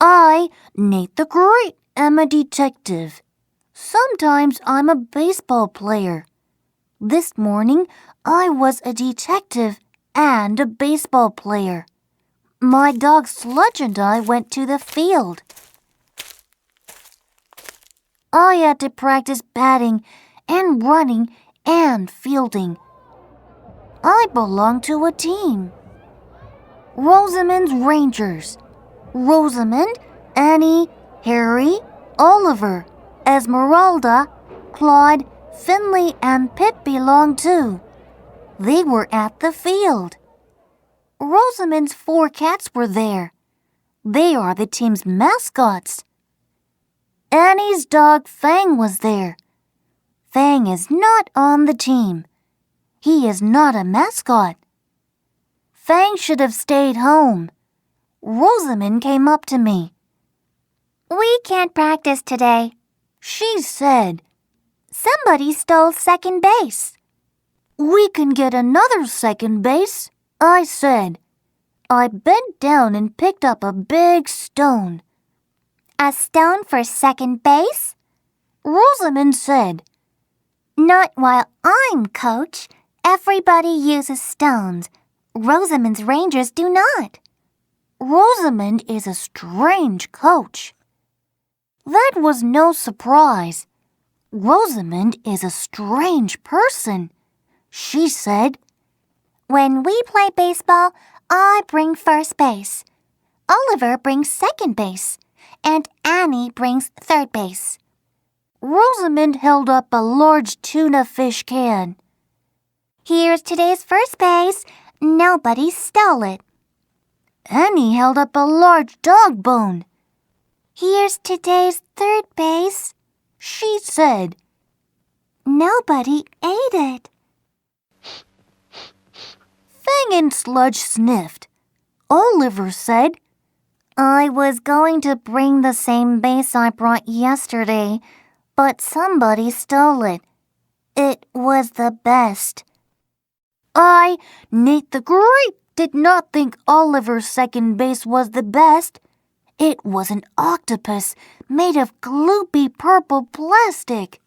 I, Nate the Great, am a detective. Sometimes I'm a baseball player. This morning, I was a detective and a baseball player. My dog Sludge and I went to the field. I had to practice batting and running and fielding. I belong to a team. Rosamond's Rangers. Rosamond, Annie, Harry, Oliver, Esmeralda, Claude, Finley, and Pip belong too. They were at the field. Rosamond's 4 cats were there. They are the team's mascots. Annie's dog Fang was there. Fang is not on the team. He is not a mascot. Fang should have stayed home. Rosamond came up to me. "We can't practice today," she said. "Somebody stole second base." "We can get another second base," I said. I bent down and picked up a big stone. "A stone for second base?" Rosamond said. "Not while I'm coach. Everybody uses stones. Rosamond's Rangers do not." Rosamond is a strange coach. That was no surprise. Rosamond is a strange person. She said, "When we play baseball, I bring first base. Oliver brings second base, and Annie brings third base." Rosamond held up a large tuna fish can. "Here's today's first base. Nobody stole it." Annie held up a large dog bone. "Here's today's third base," she said. "Nobody ate it." Fang and Sludge sniffed. Oliver said, "I was going to bring the same base I brought yesterday, but somebody stole it. It was the best." I, Nate the Great, did not think Oliver's second base was the best. It was an octopus made of gloopy purple plastic.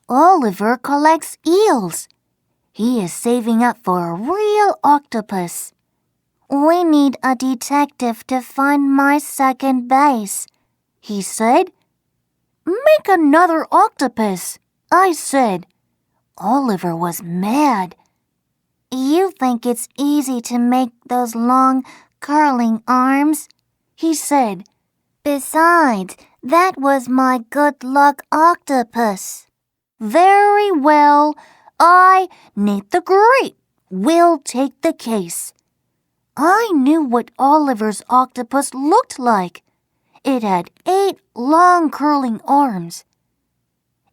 Oliver collects eels. He is saving up for a real octopus. "We need a detective to find my second base," he said. "Make another octopus," I said. Oliver was mad. "You think it's easy to make those long, curling arms?" he said. "Besides, that was my good luck octopus." "Very well. I, Nate the Great, will take the case." I knew what Oliver's octopus looked like. It had 8 long curling arms.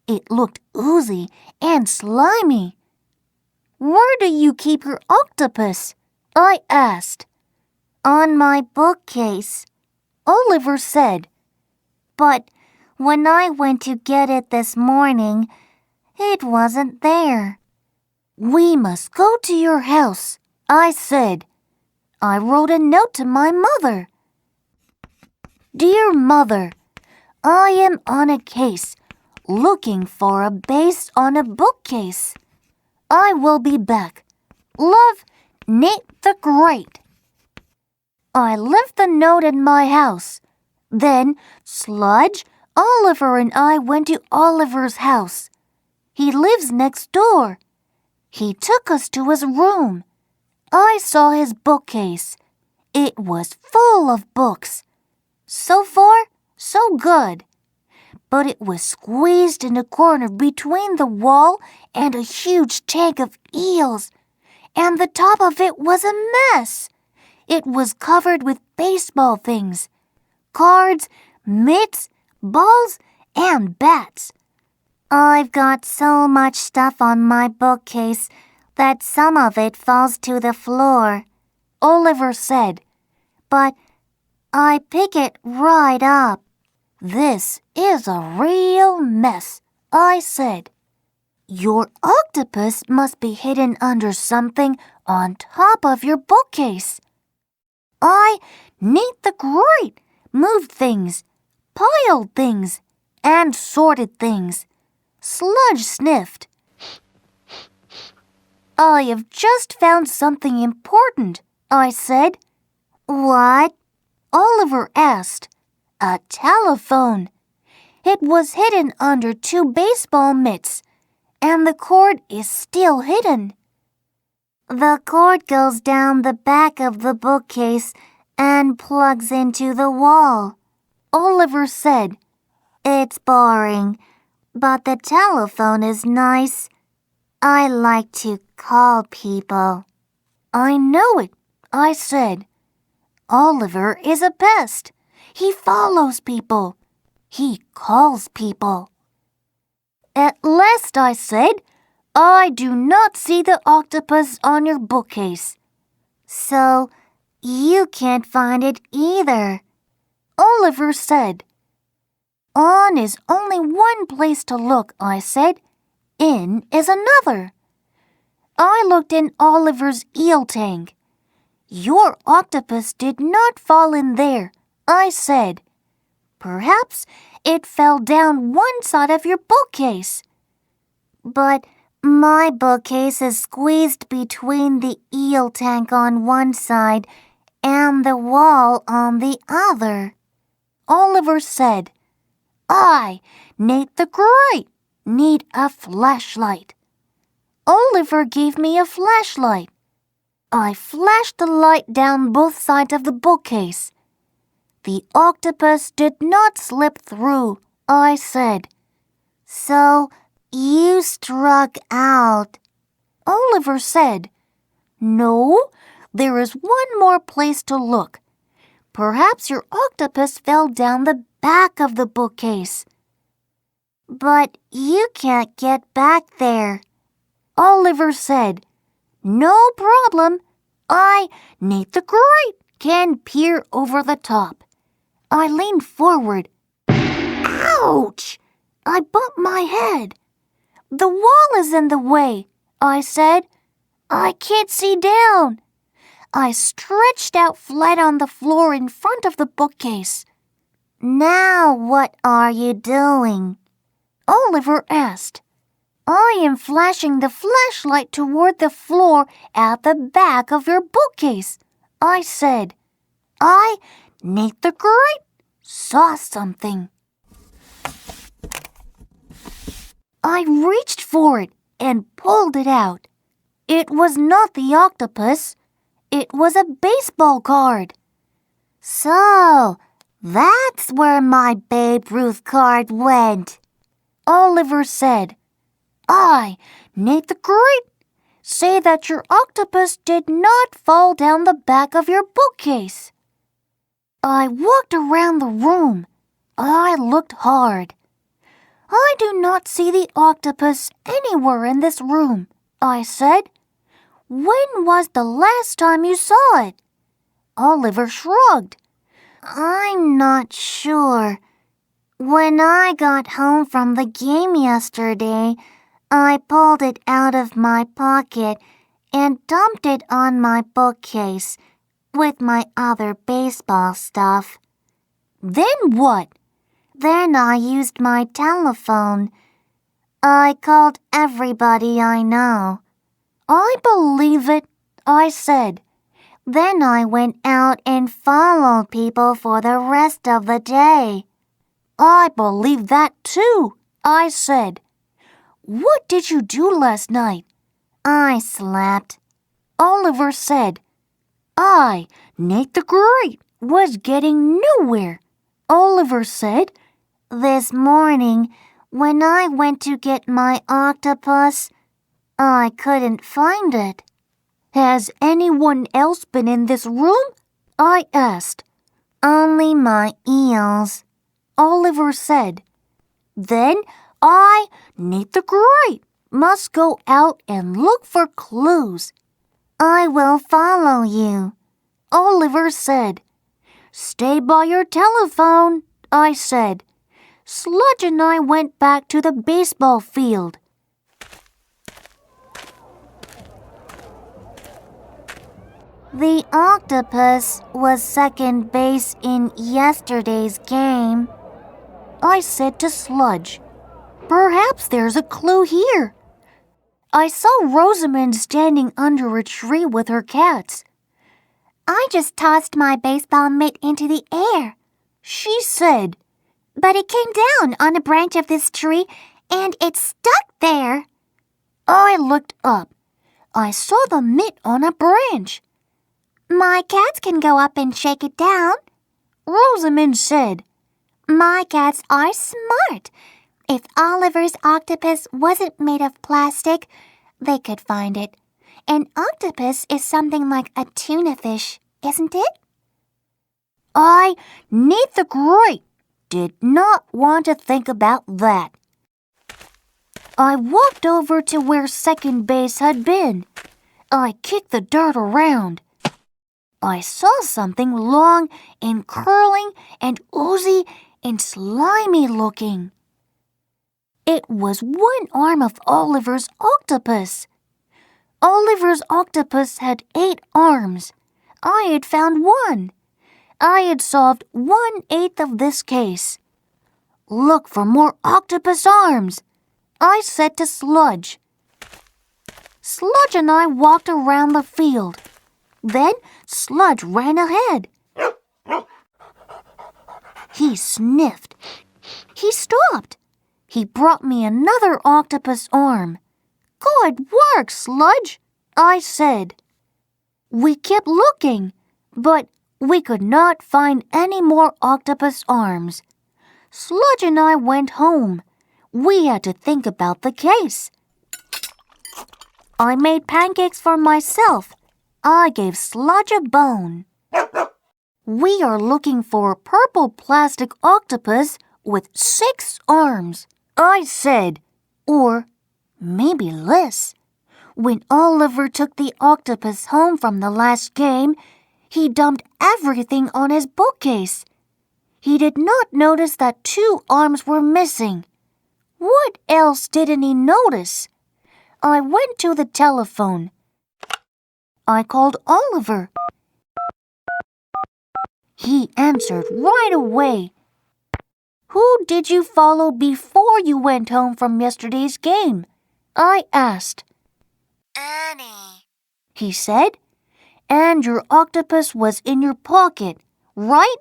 It looked oozy and slimy. "Where do you keep your octopus?" I asked. "On my bookcase," Oliver said. "But when I went to get it this morning, it wasn't there." "We must go to your house," I said. I wrote a note to my mother. "Dear Mother, I am on a case, looking for a base on a bookcase. I will be back. Love, Nate the Great." I left the note in my house. Then Sludge, Oliver, and I went to Oliver's house. He lives next door. He took us to his room. I saw his bookcase. It was full of books. So far, so good. But it was squeezed in a corner between the wall and a huge tank of eels, and the top of it was a mess. It was covered with baseball things, cards, mitts, balls, and bats. "I've got so much stuff on my bookcase that some of it falls to the floor," Oliver said. "But I pick it right up." "This is a real mess," I said. "Your octopus must be hidden under something on top of your bookcase." I, Nate the Great, moved things, piled things, and sorted things. Sludge sniffed. I have just found something important, I said. What? Oliver asked. A telephone. It was hidden under 2 baseball mitts, and the cord is still hidden. The cord goes down the back of the bookcase and plugs into the wall, Oliver said. It's boring, but the telephone is nice. I like to call people. I know it, I said. Oliver is a pest. He follows people. He calls people. At last, I said, I do not see the octopus on your bookcase. So, you can't find it either, Oliver said. On is only one place to look, I said. In is another. I looked in Oliver's eel tank. Your octopus did not fall in there, I said. Perhaps it fell down one side of your bookcase. But my bookcase is squeezed between the eel tank on one side and the wall on the other, Oliver said. I, Nate the Great, need a flashlight. Oliver gave me a flashlight. I flashed the light down both sides of the bookcase. The octopus did not slip through, I said. So you struck out, Oliver said. No, there is one more place to look. Perhaps your octopus fell down the back of the bookcase. But you can't get back there, Oliver said. No problem. I, Nate the Great, can peer over the top. I leaned forward. Ouch! I bumped my head. The wall is in the way, I said. I can't see down. I stretched out flat on the floor in front of the bookcase. Now what are you doing? Oliver asked. I am flashing the flashlight toward the floor at the back of your bookcase, I said. I, Nate the Great, saw something. I reached for it and pulled it out. It was not the octopus. It was a baseball card. So, that's where my Babe Ruth card went, Oliver said. I, Nate the Great, say that your octopus did not fall down the back of your bookcase. I walked around the room. I looked hard. I do not see the octopus anywhere in this room, I said. When was the last time you saw it? Oliver shrugged. I'm not sure. When I got home from the game yesterday, I pulled it out of my pocket and dumped it on my bookcase with my other baseball stuff. Then what? Then I used my telephone. I called everybody I know. I believe it, I said. Then I went out and followed people for the rest of the day. I believe that too, I said. What did you do last night? I slept, Oliver said. I, Nate the Great, was getting nowhere, Oliver said. This morning, when I went to get my octopus, I couldn't find it. Has anyone else been in this room? I asked. Only my eels, Oliver said. Then I, Nate the Great, must go out and look for clues. I will follow you, Oliver said. Stay by your telephone, I said. Sludge and I went back to the baseball field. The octopus was second base in yesterday's game. I said to Sludge, "Perhaps there's a clue here." I saw Rosamond standing under a tree with her cats. I just tossed my baseball mitt into the air, she said, but it came down on a branch of this tree and it stuck there. I looked up. I saw the mitt on a branch. My cats can go up and shake it down, Rosamond said. My cats are smart. If Oliver's octopus wasn't made of plastic, they could find it. An octopus is something like a tuna fish, isn't it? I, Neath the Great, did not want to think about that. I walked over to where second base had been. I kicked the dirt around. I saw something long and curling and oozy and slimy looking. It was one arm of Oliver's octopus. Oliver's octopus had 8 arms. I had found one. I had solved 1/8 of this case. Look for more octopus arms, I said to Sludge. Sludge and I walked around the field. Then Sludge ran ahead. He sniffed. He stopped. He brought me another octopus arm. Good work, Sludge, I said. We kept looking, but we could not find any more octopus arms. Sludge and I went home. We had to think about the case. I made pancakes for myself. I gave Sludge a bone. We are looking for a purple plastic octopus with 6 arms, I said, or maybe less. When Oliver took the octopus home from the last game, he dumped everything on his bookcase. He did not notice that 2 arms were missing. What else didn't he notice? I went to the telephone. I called Oliver. He answered right away. Who did you follow before you went home from yesterday's game? I asked. Annie, he said. And your octopus was in your pocket, right?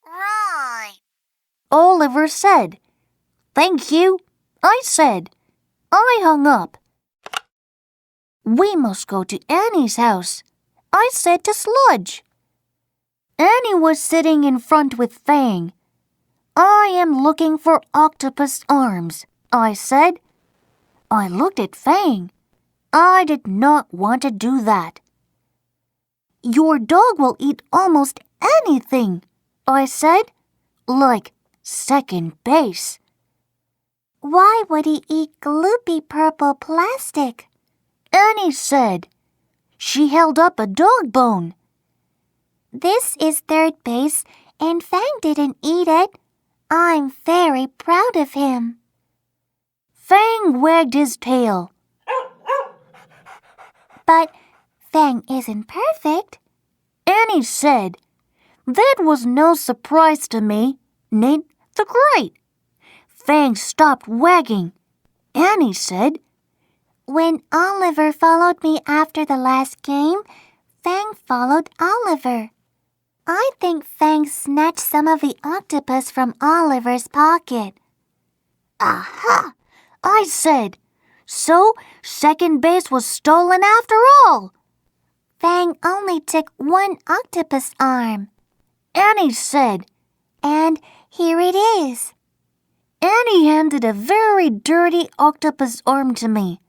Right, Oliver said. Thank you, I said. I hung up. We must go to Annie's house, I said to Sludge. Annie was sitting in front with Fang. I am looking for octopus arms, I said. I looked at Fang. I did not want to do that. Your dog will eat almost anything, I said, like second base. Why would he eat gloopy purple plastic? Annie said. She held up a dog bone. This is third base, and Fang didn't eat it. I'm very proud of him. Fang wagged his tail. But Fang isn't perfect, Annie said. That was no surprise to me, Nate the Great. Fang stopped wagging. Annie said, when Oliver followed me after the last game, Fang followed Oliver. I think Fang snatched some of the octopus from Oliver's pocket. Aha! I said. So, second base was stolen after all. Fang only took 1 octopus arm, Annie said. And here it is. Annie handed a very dirty octopus arm to me.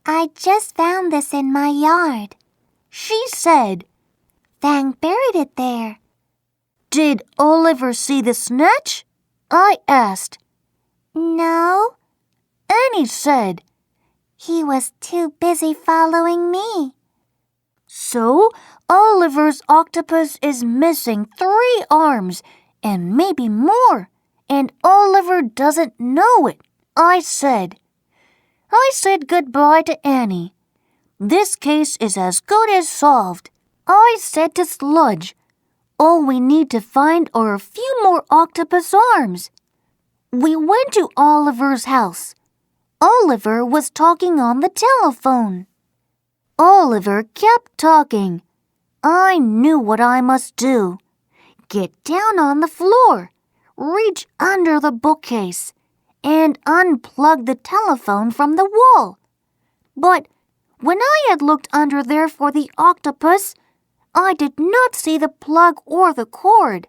I just found this in my yard, she said. Fang buried it there. Did Oliver see the snatch? I asked. No, Annie said. He was too busy following me. So, Oliver's octopus is missing 3 arms and maybe more, and Oliver doesn't know it, I said. I said goodbye to Annie. This case is as good as solved. I said to Sludge, all we need to find are a few more octopus arms. We went to Oliver's house. Oliver was talking on the telephone. Oliver kept talking. I knew what I must do. Get down on the floor, reach under the bookcase, and unplug the telephone from the wall. But when I had looked under there for the octopus, I did not see the plug or the cord.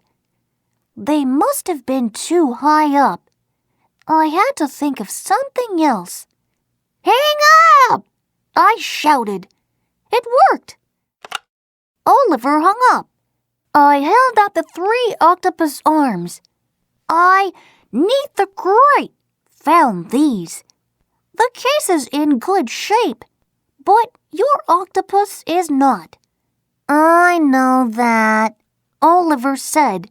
They must have been too high up. I had to think of something else. Hang up! I shouted. It worked. Oliver hung up. I held out the 3 octopus arms. I, neath the grate, found these. The case is in good shape, but your octopus is not. I know that, Oliver said.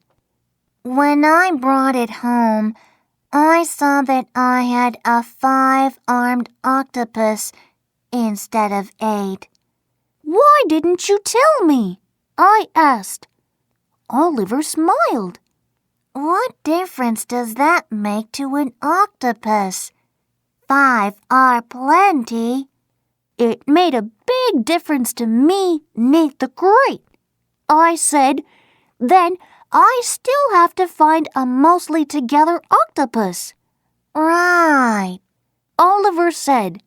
When I brought it home, I saw that I had a 5-armed octopus instead of 8. Why didn't you tell me? I asked. Oliver smiled. What difference does that make to an octopus? 5 are plenty. It made a big difference to me, neath the grate. I said, then I still have to find a mostly together octopus. Right, Oliver said.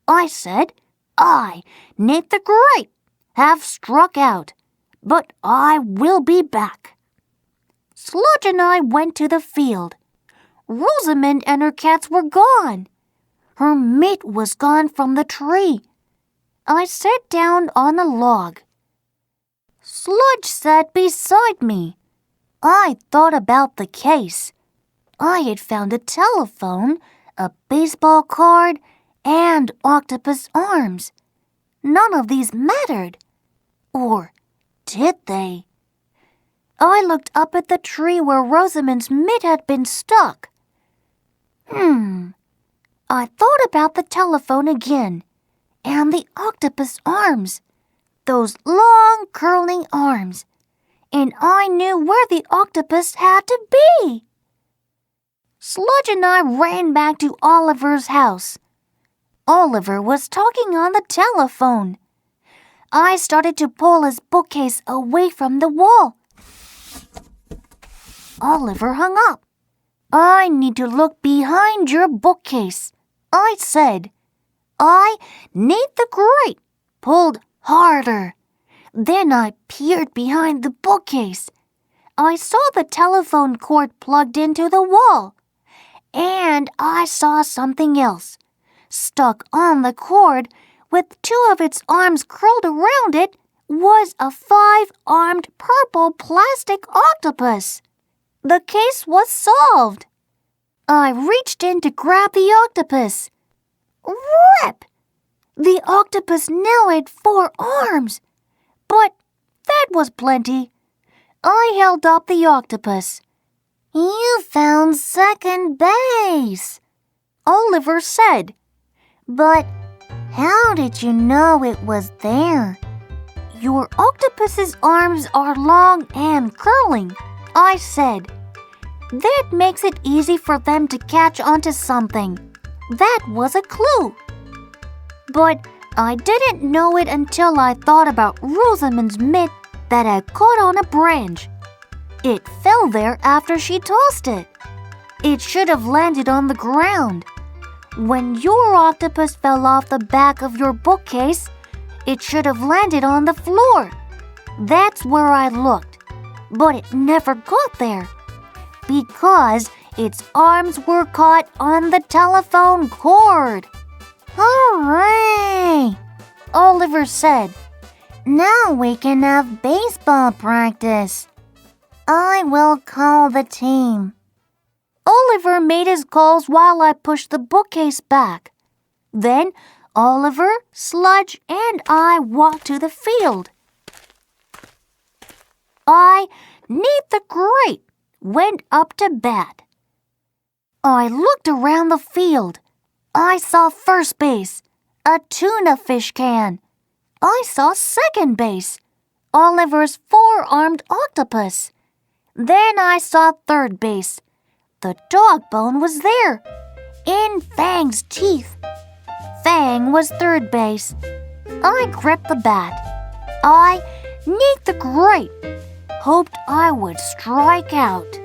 I said, I, neath the grate, have struck out, but I will be back. Sludge and I went to the field. Rosamond and her cats were gone. Her mate was gone from the tree. I sat down on a log. Sludge sat beside me. I thought about the case. I had found a telephone, a baseball card, and octopus arms. None of these mattered. Or did they? I looked up at the tree where Rosamond's mitt had been stuck. I thought about the telephone again, and the octopus arms, those long curling arms, and I knew where the octopus had to be. Sludge and I ran back to Oliver's house. Oliver was talking on the telephone. I started to pull his bookcase away from the wall. Oliver hung up. I need to look behind your bookcase, I said. I, neath the grate, pulled harder. Then I peered behind the bookcase. I saw the telephone cord plugged into the wall. And I saw something else. Stuck on the cord, with 2 of its arms curled around it, was a 5-armed purple plastic octopus. The case was solved. I reached in to grab the octopus. Rip! The octopus now had 4 arms. But that was plenty. I held up the octopus. You found second base, Oliver said. But how did you know it was there? Your octopus's arms are long and curling, I said. That makes it easy for them to catch onto something. That was a clue. But I didn't know it until I thought about Rosamond's mitt that had caught on a branch. It fell there after she tossed it. It should have landed on the ground. When your octopus fell off the back of your bookcase, it should have landed on the floor. That's where I looked. But it never got there. Because its arms were caught on the telephone cord. Hooray! Oliver said. Now we can have baseball practice. I will call the team. Oliver made his calls while I pushed the bookcase back. Then Oliver, Sludge, and I walked to the field. I, neath the grate, went up to bat. I looked around the field. I saw first base, a tuna fish can. I saw second base, Oliver's four-armed octopus. Then I saw third base. The dog bone was there, in Fang's teeth. Fang was third base. I gripped the bat. I, Nate the Great, hoped I would strike out.